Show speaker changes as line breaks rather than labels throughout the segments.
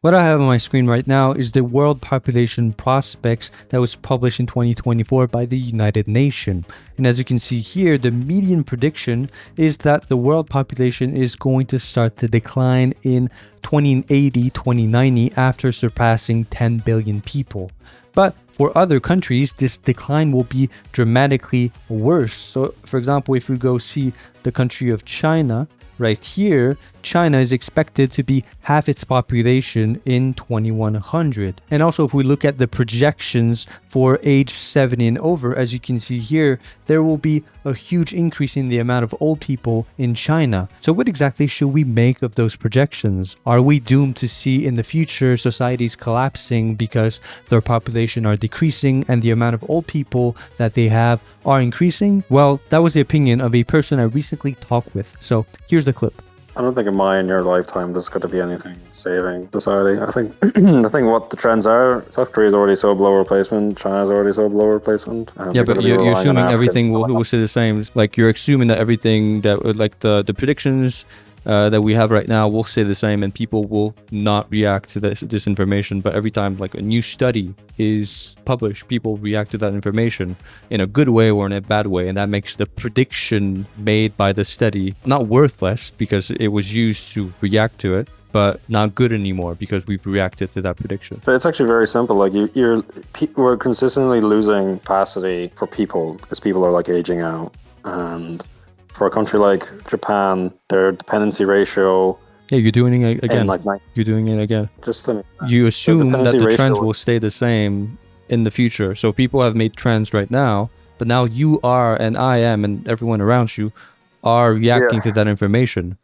What I have on my screen right now is the World Population Prospects that was published in 2024 by the United Nations. And as you can see here, the median prediction is that the world population is going to start to decline in 2080, 2090 after surpassing 10 billion people. But for other countries, this decline will be dramatically worse. So, for example, if we go see the country of China, right here, China is expected to be half its population in 2100. And also, if we look at the projections for age 70 and over, as you can see here, there will be a huge increase in the amount of old people in China. So what exactly should we make of those projections? Are we doomed to see in the future societies collapsing because their population are decreasing and the amount of old people that they have are increasing? Well, that was the opinion of a person I recently talked with. So here's the clip.
I don't think in my and your lifetime there's going to be anything saving society. I think I think what the trends are, South Korea is already so below replacement, China's already so below replacement.
Yeah, but you're assuming everything will stay the same. Like you're assuming that everything that like the predictions that we have right now will stay the same and people will not react to this information. But every time like a new study is published, people react to that information in a good way or in a bad way. And that makes the prediction made by the study not worthless because it was used to react to it, but not good anymore because we've reacted to that prediction.
But it's actually very simple. Like we're consistently losing capacity for people because people are like aging out. And for a country like Japan, their dependency ratio...
Yeah, you're doing it again. You're doing it again. You assume that the trends will stay the same in the future. So people have made trends right now, but now you are and I am and everyone around you are reacting to that information.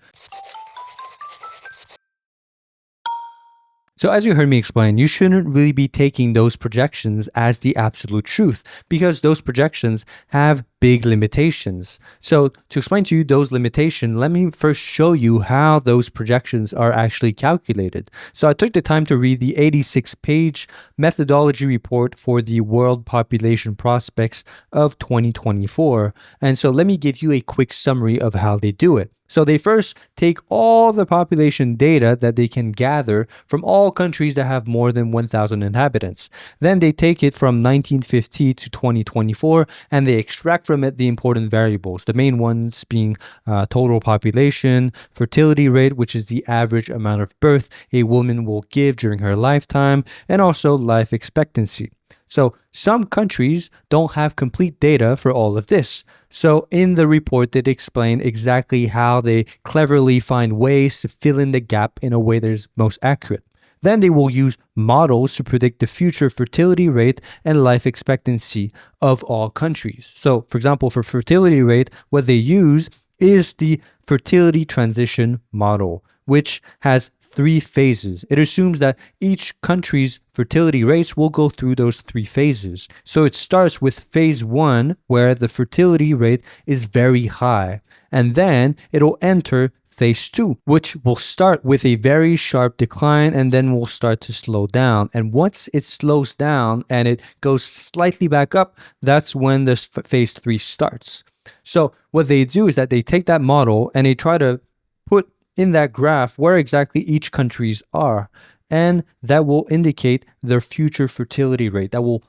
So as you heard me explain, you shouldn't really be taking those projections as the absolute truth because those projections have big limitations. So to explain to you those limitations, let me first show you how those projections are actually calculated. So I took the time to read the 86-page methodology report for the World Population Prospects of 2024. And so let me give you a quick summary of how they do it. So they first take all the population data that they can gather from all countries that have more than 1,000 inhabitants. Then they take it from 1950 to 2024 and they extract from it the important variables, the main ones being total population, fertility rate, which is the average amount of birth a woman will give during her lifetime, and also life expectancy. So some countries don't have complete data for all of this. So in the report, they explain exactly how they cleverly find ways to fill in the gap in a way that is most accurate. Then they will use models to predict the future fertility rate and life expectancy of all countries. So for example, for fertility rate, what they use is the fertility transition model, which has 3 phases. It assumes that each country's fertility rates will go through those 3 phases. So it starts with phase 1, where the fertility rate is very high. And then it'll enter phase 2, which will start with a very sharp decline and then will start to slow down. And once it slows down and it goes slightly back up, that's when this phase 3 starts. So what they do is that they take that model and they try to put in that graph where exactly each countries are, and that will indicate their future fertility rate. That will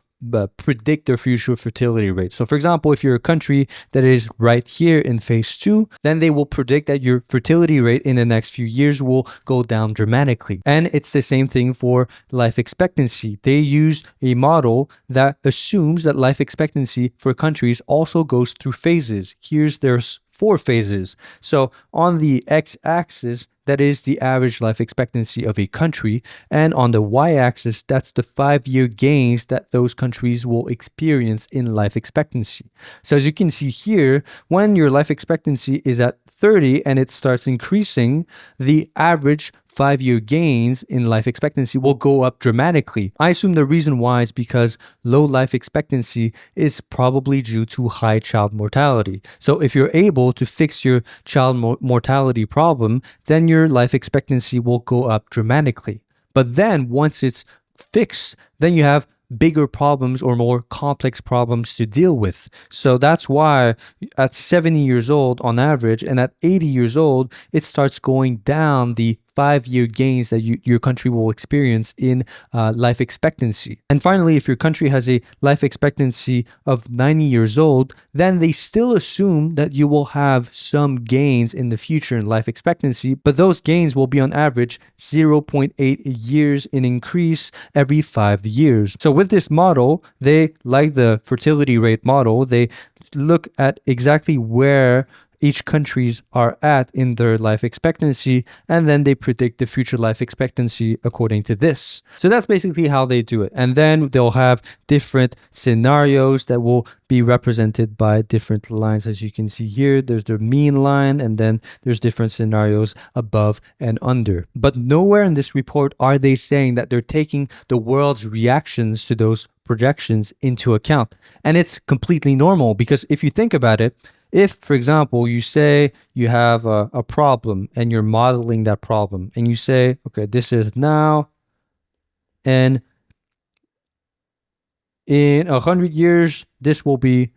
predict their future fertility rate. So for example, if you're a country that is right here in phase 2, then they will predict that your fertility rate in the next few years will go down dramatically. And it's the same thing for life expectancy. They use a model that assumes that life expectancy for countries also goes through phases. There's 4 phases. So on the x-axis, that is the average life expectancy of a country. And on the y-axis, that's the 5-year gains that those countries will experience in life expectancy. So as you can see here, when your life expectancy is at 30 and it starts increasing, the average 5-year gains in life expectancy will go up dramatically. I assume the reason why is because low life expectancy is probably due to high child mortality. So if you're able to fix your child mortality problem, then your life expectancy will go up dramatically. But then once it's fixed, then you have bigger problems or more complex problems to deal with. So that's why at 70 years old on average and at 80 years old, it starts going down the 5-year gains that your country will experience in life expectancy. And finally, if your country has a life expectancy of 90 years old, then they still assume that you will have some gains in the future in life expectancy, but those gains will be on average 0.8 years in increase every 5 years. So with this model, they, like the fertility rate model, they look at exactly where each countries are at in their life expectancy, and then they predict the future life expectancy according to this. So that's basically how they do it. And then they'll have different scenarios that will be represented by different lines. As you can see here, there's the mean line, and then there's different scenarios above and under. But nowhere in this report are they saying that they're taking the world's reactions to those projections into account. And it's completely normal, because if you think about it, if, for example, you say you have a problem and you're modeling that problem, and you say, okay, this is now, and in 100 years, this will be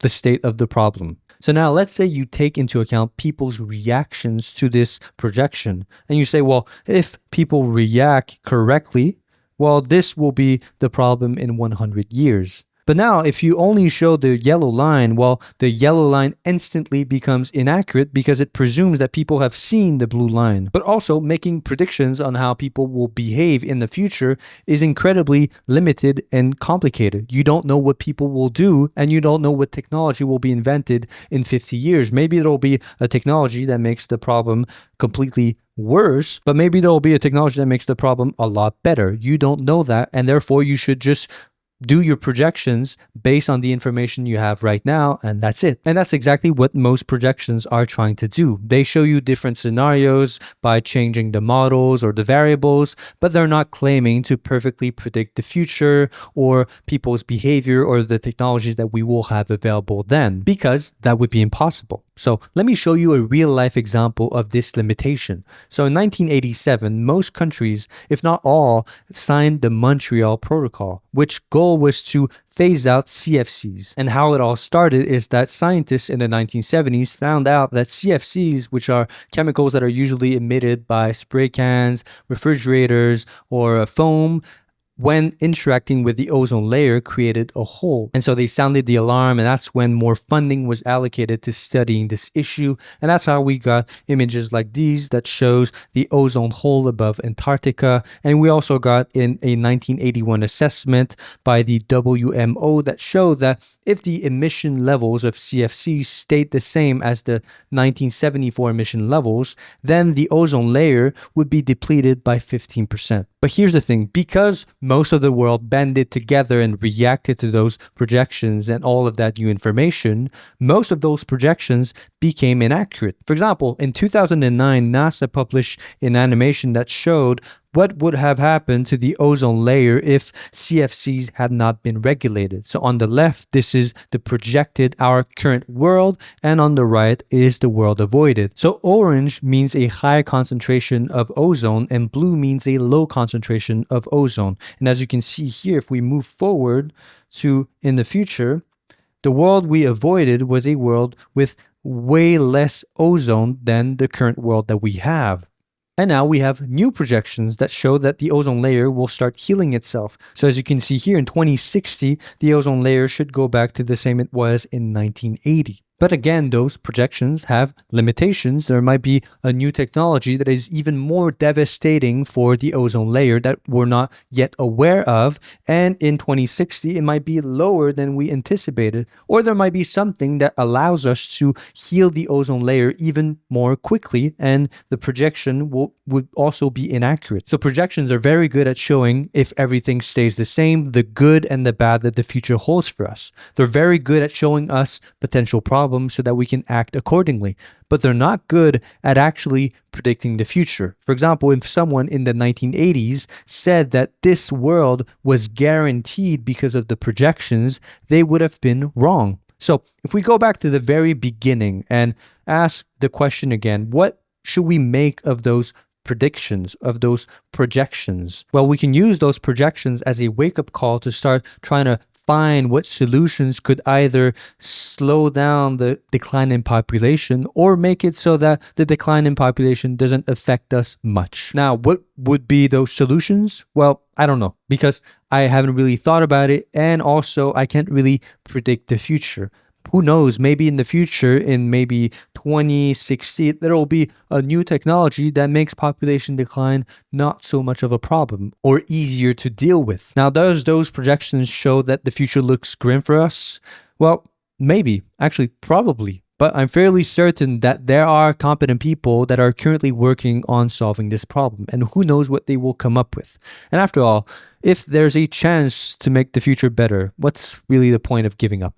the state of the problem. So now let's say you take into account people's reactions to this projection, and you say, well, if people react correctly, well, this will be the problem in 100 years. But now, if you only show the yellow line, well, the yellow line instantly becomes inaccurate because it presumes that people have seen the blue line. But also, making predictions on how people will behave in the future is incredibly limited and complicated. You don't know what people will do, and you don't know what technology will be invented in 50 years. Maybe there'll be a technology that makes the problem completely worse, but maybe there'll be a technology that makes the problem a lot better. You don't know that, and therefore you should just do your projections based on the information you have right now, and that's it. And that's exactly what most projections are trying to do. They show you different scenarios by changing the models or the variables, but they're not claiming to perfectly predict the future or people's behavior or the technologies that we will have available then, because that would be impossible. So let me show you a real life example of this limitation. So in 1987, most countries, if not all, signed the Montreal Protocol, which goal was to phase out CFCs. And how it all started is that scientists in the 1970s found out that CFCs, which are chemicals that are usually emitted by spray cans, refrigerators, or foam, when interacting with the ozone layer, created a hole. And so they sounded the alarm, and that's when more funding was allocated to studying this issue. And that's how we got images like these that shows the ozone hole above Antarctica. And we also got in a 1981 assessment by the WMO that showed that if the emission levels of CFC stayed the same as the 1974 emission levels, then the ozone layer would be depleted by 15%. But here's the thing, because most of the world banded together and reacted to those projections and all of that new information, most of those projections became inaccurate. For example, in 2009, NASA published an animation that showed what would have happened to the ozone layer if CFCs had not been regulated. So on the left, this is the projected, our current world, and on the right is the world avoided. So orange means a high concentration of ozone, and blue means a low concentration of ozone. And as you can see here, if we move forward to in the future, the world we avoided was a world with way less ozone than the current world that we have. And now we have new projections that show that the ozone layer will start healing itself. So as you can see here, in 2060, the ozone layer should go back to the same it was in 1980. But again, those projections have limitations. There might be a new technology that is even more devastating for the ozone layer that we're not yet aware of. And in 2060, it might be lower than we anticipated. Or there might be something that allows us to heal the ozone layer even more quickly, and the projection would also be inaccurate. So projections are very good at showing, if everything stays the same, the good and the bad that the future holds for us. They're very good at showing us potential problems so that we can act accordingly, but they're not good at actually predicting the future. For example, if someone in the 1980s said that this world was guaranteed because of the projections, they would have been wrong. So if we go back to the very beginning and ask the question again, what should we make of those predictions, of those projections? Well, we can use those projections as a wake-up call to start trying to find what solutions could either slow down the decline in population or make it so that the decline in population doesn't affect us much. Now, what would be those solutions? Well, I don't know, because I haven't really thought about it, and also I can't really predict the future. Who knows, maybe in the future, in maybe 2060, there will be a new technology that makes population decline not so much of a problem or easier to deal with. Now, does those projections show that the future looks grim for us? Well, maybe, actually, probably. But I'm fairly certain that there are competent people that are currently working on solving this problem, and who knows what they will come up with. And after all, if there's a chance to make the future better, what's really the point of giving up?